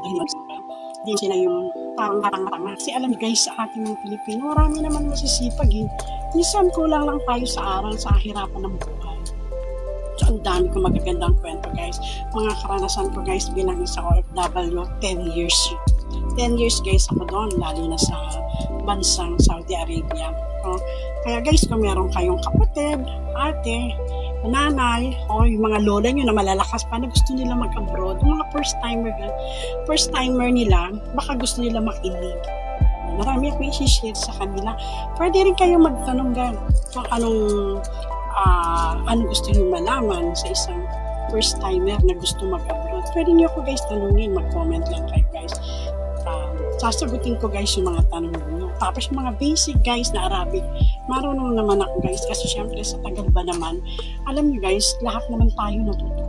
Hindi sila yung parang katang-tanga. Kasi alam guys, sa ating mga Pilipino, marami naman masisipag eh. Minsan kulang lang tayo sa aral, sa hirapan ng buhay. So, ang dami kong magagandang kwento guys. Mga karanasan ko guys bilang isang OFW, 10 years. 10 years guys ako doon, lalo na sa bansang Saudi Arabia. So, kaya guys, kung meron kayong kapatid, ate, nanay, o yung mga lola nyo na malalakas pa na gusto nila mag-abroad, yung mga first timer nila, baka gusto nila makinig. Marami ako i-share sa kanila. Pwede rin kayong magtanong kung ano gusto nyo malaman sa isang first timer na gusto mag-abroad. Pwede nyo ako guys tanungin, mag-comment lang kayo guys. Sasagutin ko guys yung mga tanong nyo. Tapos yung mga basic guys na Arabic, marunong naman ako guys kasi syempre sa tagal ba naman, alam nyo guys, lahat naman tayo natututo.